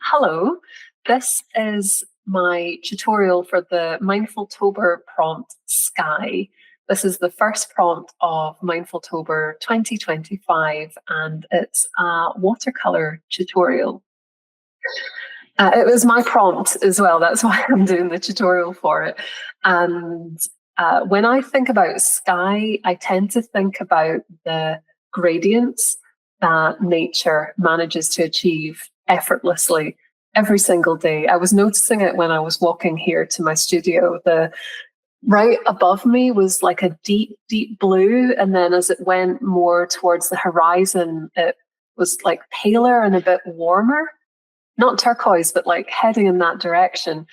Hello, this is my tutorial for the Mindfultober prompt Sky. This is the first prompt of Mindfultober 2025 and it's a watercolor tutorial. It was my prompt as well, that's why I'm doing the tutorial for it. And when I think about sky, I tend to think about the gradients that nature manages to achieve effortlessly every single day. I was noticing it when I was walking here to my studio. The right above me was like a deep, deep blue. And then as it went more towards the horizon, it was like paler and a bit warmer. Not turquoise, but like heading in that direction.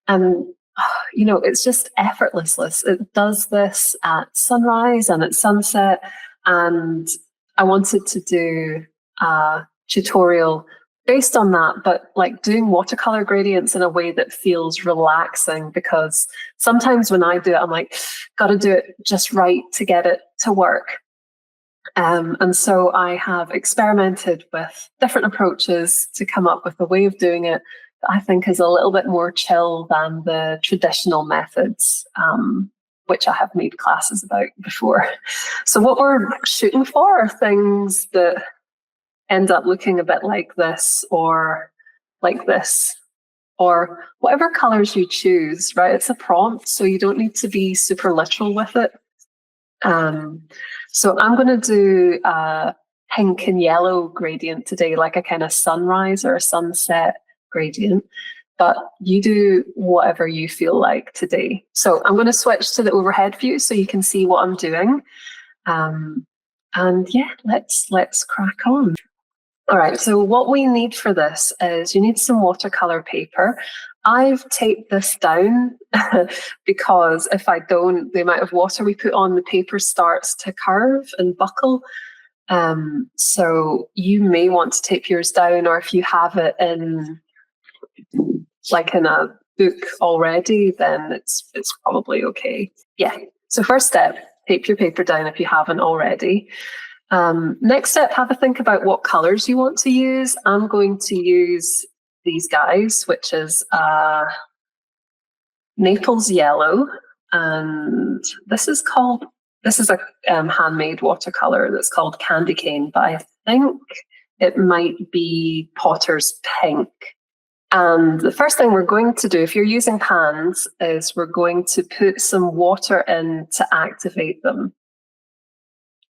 And, you know, it's just effortless. It does this at sunrise and at sunset. And I wanted to do a tutorial based on that, but like doing watercolor gradients in a way that feels relaxing, because sometimes when I do it, I'm like, got to do it just right to get it to work. And so I have experimented with different approaches to come up with a way of doing it that I think is a little bit more chill than the traditional methods, which I have made classes about before. So what we're shooting for are things that end up looking a bit like this, or whatever colors you choose, right? It's a prompt, so you don't need to be super literal with it. So I'm going to do a pink and yellow gradient today, like a kind of sunrise or a sunset gradient, but you do whatever you feel like today. So I'm going to switch to the overhead view so you can see what I'm doing. And yeah, let's crack on. All right, so what we need for this is you need some watercolor paper. I've taped this down because if I don't, the amount of water we put on the paper starts to curve and buckle. So you may want to tape yours down, or if you have it in like in a book already, then it's probably okay. Yeah, so first step, tape your paper down if you haven't already. Next step, have a think about what colors you want to use. I'm going to use these guys, which is Naples yellow, and this is a handmade watercolor that's called candy cane, but I think it might be Potter's pink. And the first thing we're going to do, if you're using pans, is we're going to put some water in to activate them.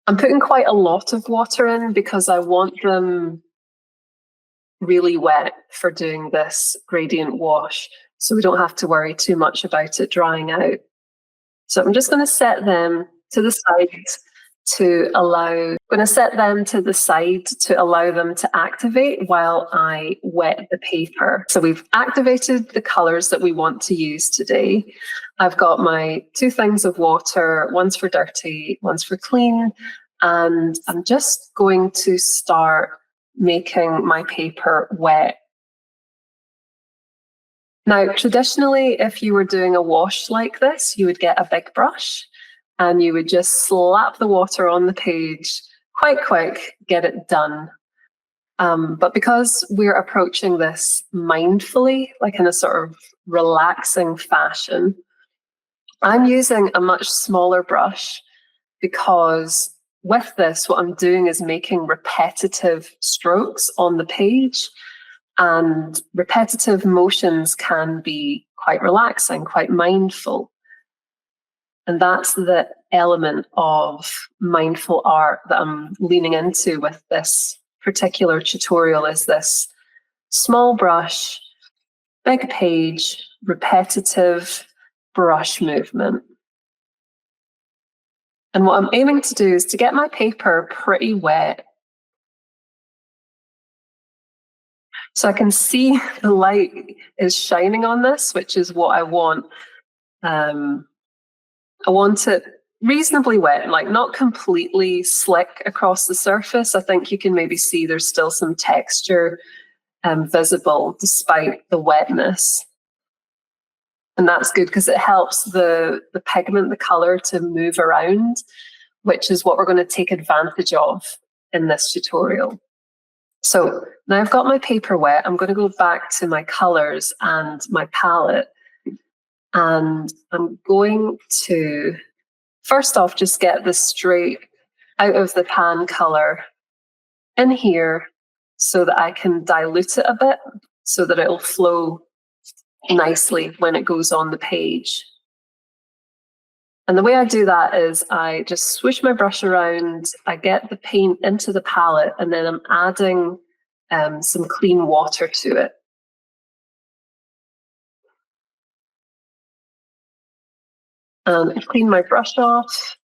I'm putting quite a lot of water in because I want them really wet for doing this gradient wash, so we don't have to worry too much about it drying out. So I'm just going to set them to the side to allow them to activate while I wet the paper. So we've activated the colors that we want to use today. I've got my two things of water, one's for dirty, one's for clean, and I'm just going to start making my paper wet. Now, traditionally, if you were doing a wash like this, you would get a big brush and you would just slap the water on the page quite quick, get it done. But because we're approaching this mindfully, like in a sort of relaxing fashion, I'm using a much smaller brush, because with this, what I'm doing is making repetitive strokes on the page, and repetitive motions can be quite relaxing, quite mindful. And that's the element of mindful art that I'm leaning into with this particular tutorial, is this small brush, big page, repetitive brush movement. And what I'm aiming to do is to get my paper pretty wet, so I can see the light is shining on this, which is what I want. I want it reasonably wet, like not completely slick across the surface. I think you can maybe see there's still some texture visible despite the wetness. And that's good because it helps the pigment, the color, to move around, which is what we're going to take advantage of in this tutorial. So now I've got my paper wet. I'm going to go back to my colors and my palette. And I'm going to, first off, just get this straight out of the pan color in here so that I can dilute it a bit so that it'll flow nicely when it goes on the page. And the way I do that is I just swoosh my brush around, I get the paint into the palette, and then I'm adding some clean water to it. I clean my brush off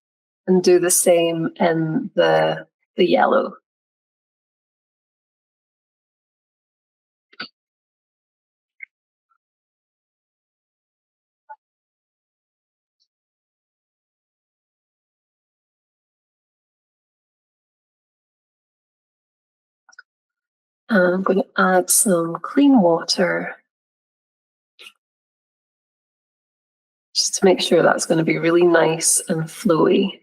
and do the same in the yellow. I'm going to add some clean water just to make sure that's going to be really nice and flowy.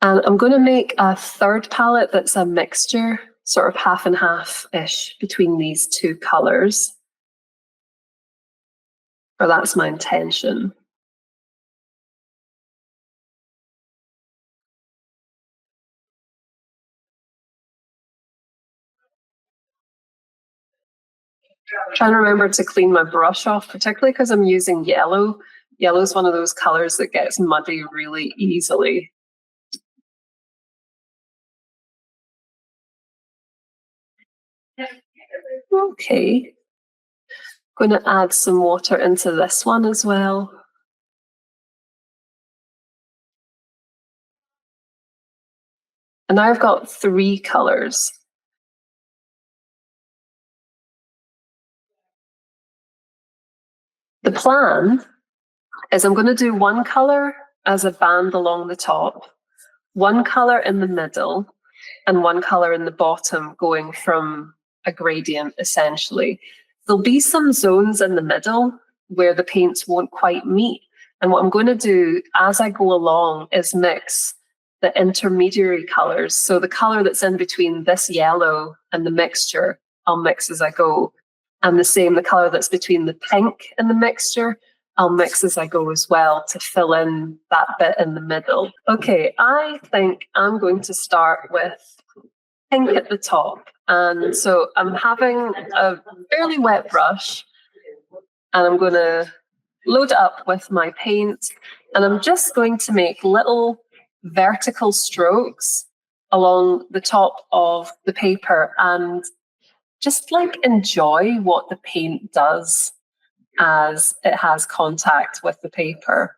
And I'm going to make a third palette that's a mixture, sort of half and half-ish between these two colors. Or that's my intention. Trying to remember to clean my brush off, particularly because I'm using yellow. Yellow is one of those colors that gets muddy really easily. Okay. Going to add some water into this one as well. And now I've got 3 colors. The plan is I'm going to do one color as a band along the top, one color in the middle, and one color in the bottom, going from a gradient essentially. There'll be some zones in the middle where the paints won't quite meet. And what I'm going to do as I go along is mix the intermediary colors. So the color that's in between this yellow and the mixture, I'll mix as I go. And the same, the color that's between the pink and the mixture, I'll mix as I go as well to fill in that bit in the middle. Okay, I think I'm going to start with pink at the top. And so I'm having a fairly wet brush and I'm going to load it up with my paint, and I'm just going to make little vertical strokes along the top of the paper and just like enjoy what the paint does as it has contact with the paper.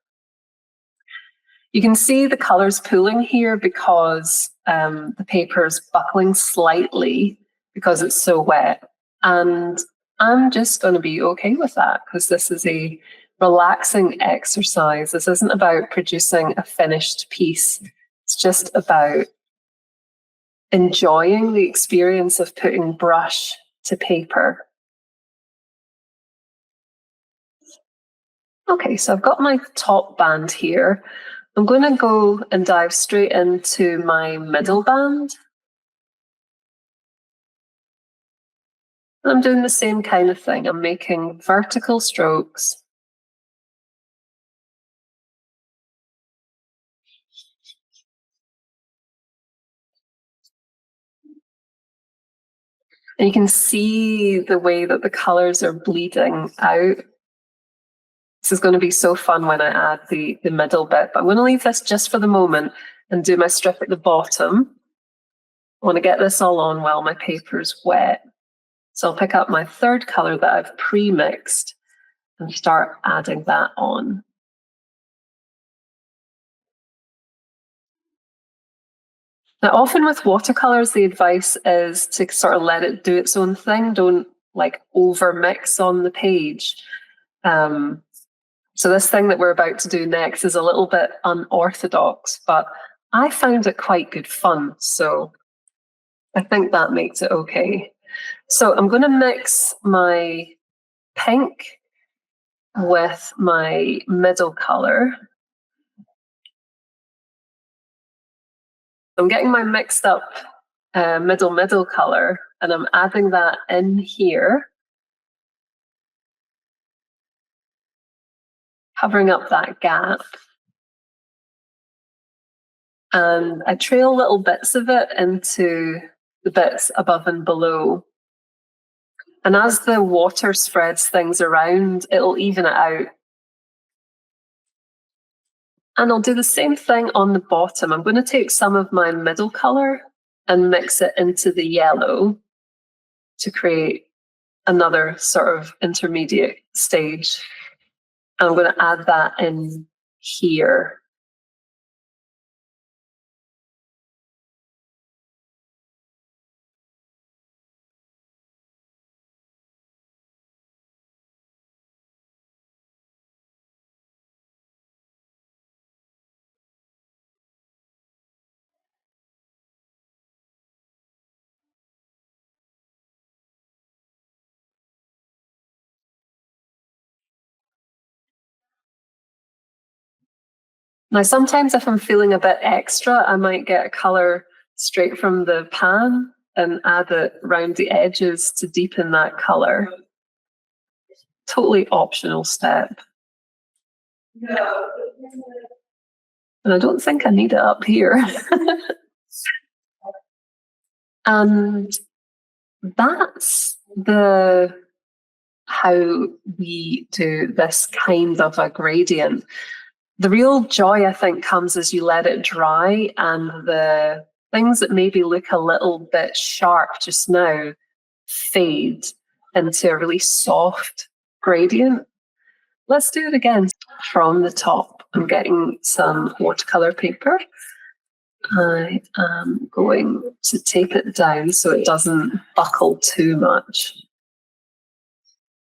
You can see the colors pooling here because the paper is buckling slightly because it's so wet. And I'm just going to be okay with that because this is a relaxing exercise. This isn't about producing a finished piece. It's just about enjoying the experience of putting brush to paper. Okay, so I've got my top band here. I'm going to go and dive straight into my middle band. I'm doing the same kind of thing. I'm making vertical strokes. And you can see the way that the colors are bleeding out. This is going to be so fun when I add the middle bit, but I'm going to leave this just for the moment and do my strip at the bottom. I want to get this all on while my paper's wet. So I'll pick up my third color that I've pre-mixed and start adding that on. Now, often with watercolors, the advice is to sort of let it do its own thing. Don't like over mix on the page. So this thing that we're about to do next is a little bit unorthodox, but I found it quite good fun. So I think that makes it okay. So I'm going to mix my pink with my middle color. I'm getting mine mixed up middle color, and I'm adding that in here, covering up that gap. And I trail little bits of it into the bits above and below. And as the water spreads things around, it'll even it out. And I'll do the same thing on the bottom. I'm going to take some of my middle color and mix it into the yellow to create another sort of intermediate stage. And I'm going to add that in here. Now, sometimes if I'm feeling a bit extra, I might get a colour straight from the pan and add it around the edges to deepen that colour. Totally optional step. And I don't think I need it up here. And that's how we do this kind of a gradient. The real joy, I think, comes as you let it dry, and the things that maybe look a little bit sharp just now fade into a really soft gradient. Let's do it again. From the top, I'm getting some watercolor paper. I am going to tape it down so it doesn't buckle too much.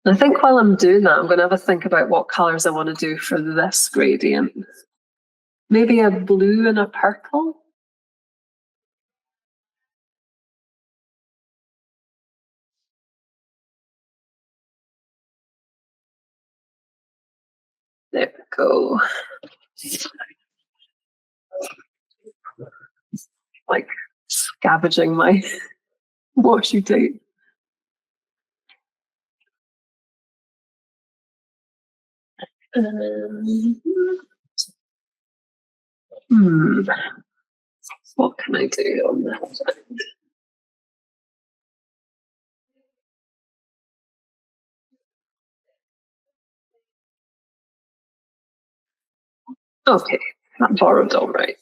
And I think while I'm doing that, I'm going to have a think about what colours I want to do for this gradient. Maybe a blue and a purple. There we go. Like scavenging my washi tape. What can I do on that side? Okay, that borrowed all right.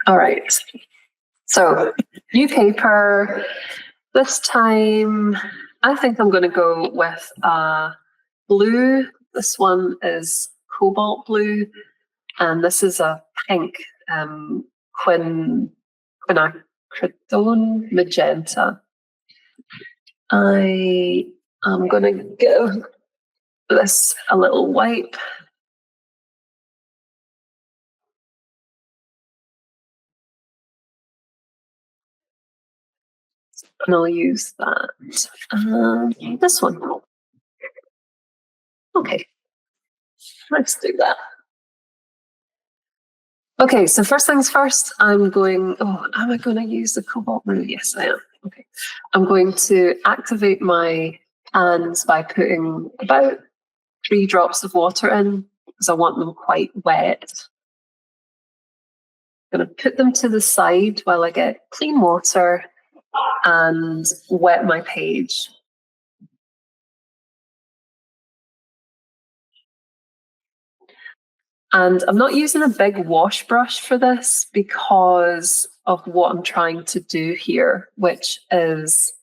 All right. So, new paper. This time, I think I'm going to go with blue. This one is cobalt blue, and this is a pink quinacridone magenta. I am going to give this a little wipe. And I'll use that. This one. Okay, let's do that. Okay, so first things first, am I going to use the cobalt blue? Yes, I am. Okay, I'm going to activate my hands by putting about 3 drops of water in because I want them quite wet. I'm going to put them to the side while I get clean water and wet my page. And I'm not using a big wash brush for this because of what I'm trying to do here, which is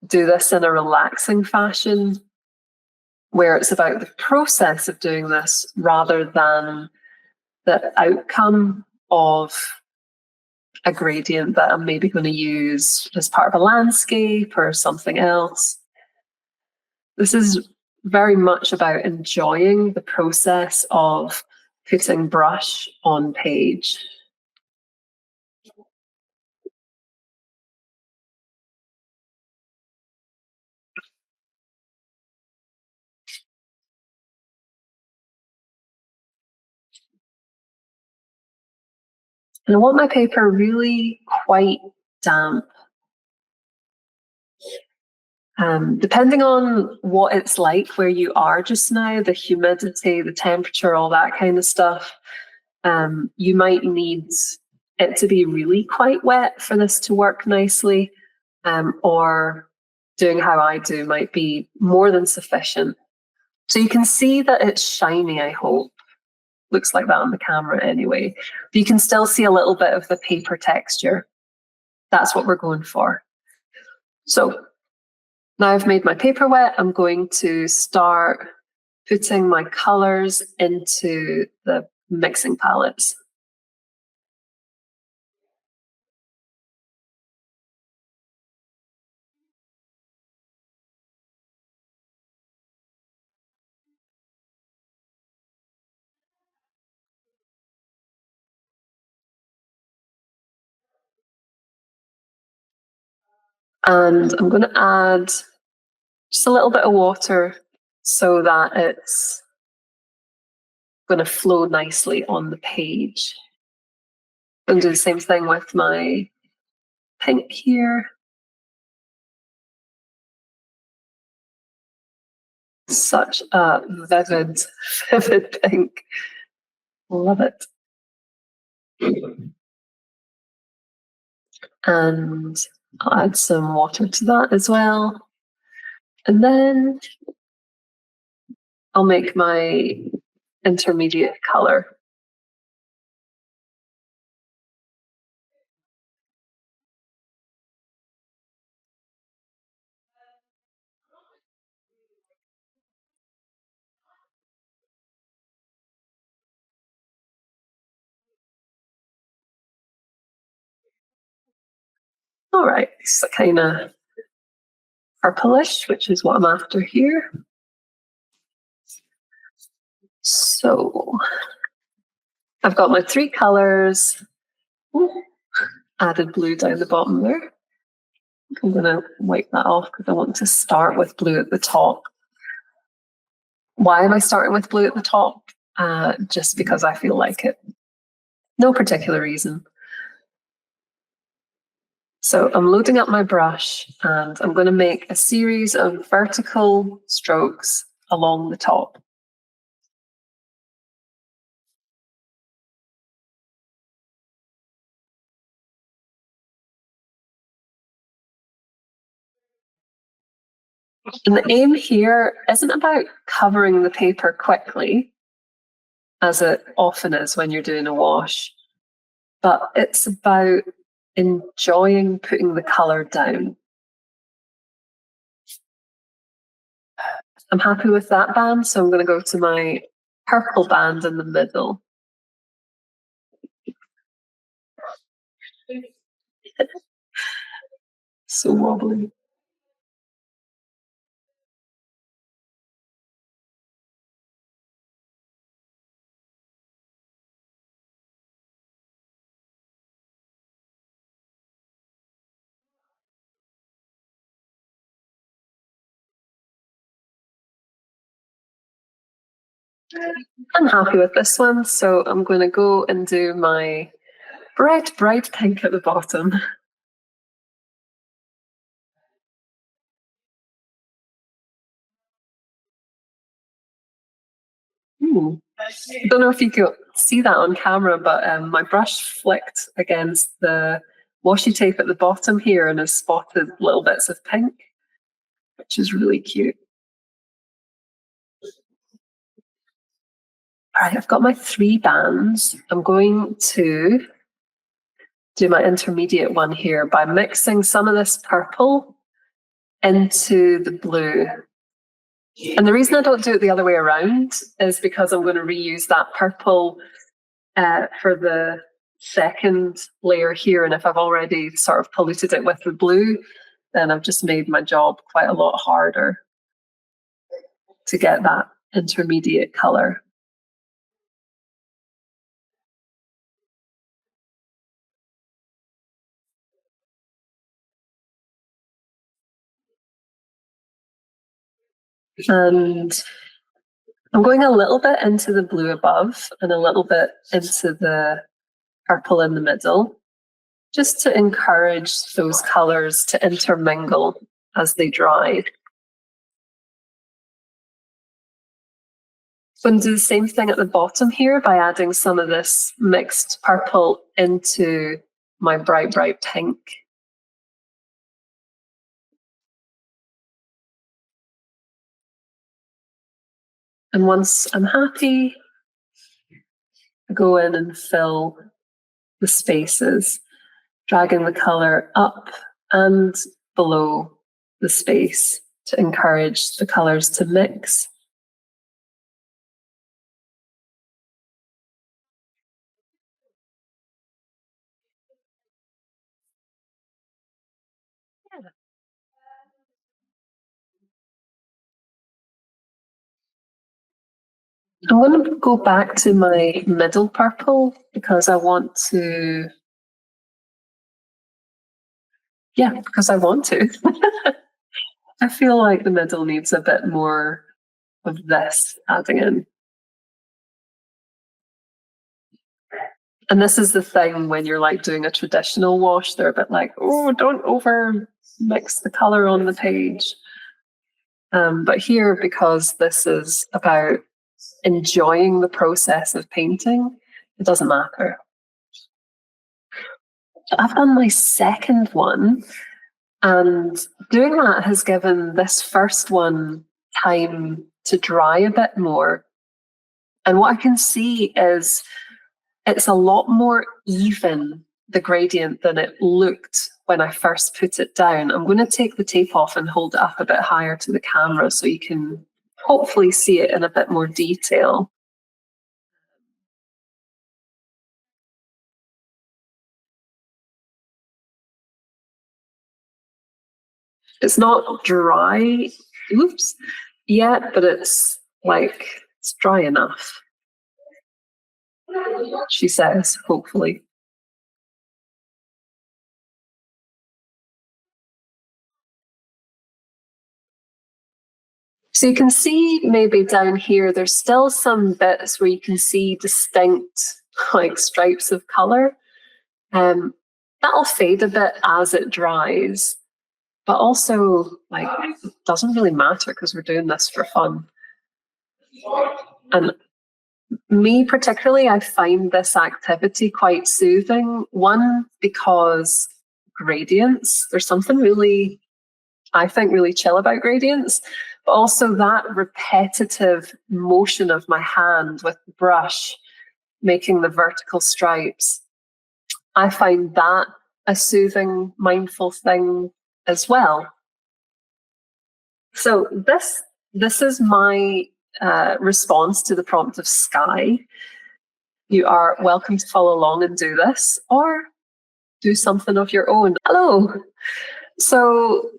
do this in a relaxing fashion where it's about the process of doing this rather than the outcome of a gradient that I'm maybe going to use as part of a landscape or something else. This is very much about enjoying the process of putting brush on page. And I want my paper really quite damp. Depending on what it's like where you are just now, the humidity, the temperature, all that kind of stuff, you might need it to be really quite wet for this to work nicely, or doing how I do might be more than sufficient. So you can see that it's shiny, I hope. Looks like that on the camera anyway. But you can still see a little bit of the paper texture. That's what we're going for. So now I've made my paper wet, I'm going to start putting my colours into the mixing palettes. And I'm going to add just a little bit of water so that it's going to flow nicely on the page. I'm going to do the same thing with my pink here. Such a vivid, vivid pink. Love it. And I'll add some water to that as well. And then I'll make my intermediate colour. All right, it's kind of purplish, which is what I'm after here. So I've got my three colours. Ooh, added blue down the bottom there. I'm going to wipe that off because I want to start with blue at the top. Why am I starting with blue at the top? Just because I feel like it. No particular reason. So I'm loading up my brush and I'm going to make a series of vertical strokes along the top. And the aim here isn't about covering the paper quickly, as it often is when you're doing a wash, but it's about enjoying putting the colour down. I'm happy with that band, so I'm going to go to my purple band in the middle. So wobbly. I'm happy with this one, so I'm going to go and do my bright, bright pink at the bottom. I don't know if you could see that on camera, but my brush flicked against the washi tape at the bottom here and has spotted little bits of pink, which is really cute. All right, I've got my three bands. I'm going to do my intermediate one here by mixing some of this purple into the blue. And the reason I don't do it the other way around is because I'm going to reuse that purple for the second layer here. And if I've already sort of polluted it with the blue, then I've just made my job quite a lot harder to get that intermediate colour. And I'm going a little bit into the blue above and a little bit into the purple in the middle, just to encourage those colours to intermingle as they dry. I'm going to do the same thing at the bottom here by adding some of this mixed purple into my bright, bright pink. And once I'm happy, I go in and fill the spaces, dragging the colour up and below the space to encourage the colours to mix. I'm going to go back to my middle purple because I want to. Yeah, because I want to. I feel like the middle needs a bit more of this adding in. And this is the thing when you're like doing a traditional wash, they're a bit like, oh, don't over mix the color on the page. But here, because this is about enjoying the process of painting, it doesn't matter. I've done my second one, and doing that has given this first one time to dry a bit more. And what I can see is it's a lot more even, the gradient, than it looked when I first put it down. I'm going to take the tape off and hold it up a bit higher to the camera so you can hopefully see it in a bit more detail. It's not dry, yet, but it's dry enough, she says, hopefully. So you can see maybe down here, there's still some bits where you can see distinct stripes of colour. That'll fade a bit as it dries, but also it doesn't really matter because we're doing this for fun. And me particularly, I find this activity quite soothing. One, because gradients, there's something really, I think, really chill about gradients, but also that repetitive motion of my hand with the brush, making the vertical stripes. I find that a soothing, mindful thing as well. So this is my response to the prompt of sky. You are welcome to follow along and do this, or do something of your own. Hello. So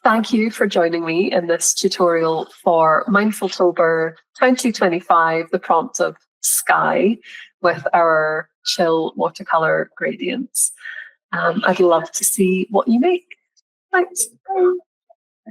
thank you for joining me in this tutorial for Mindfultober 2025, the prompt of sky with our chill watercolor gradients. I'd love to see what you make. Thanks. Bye.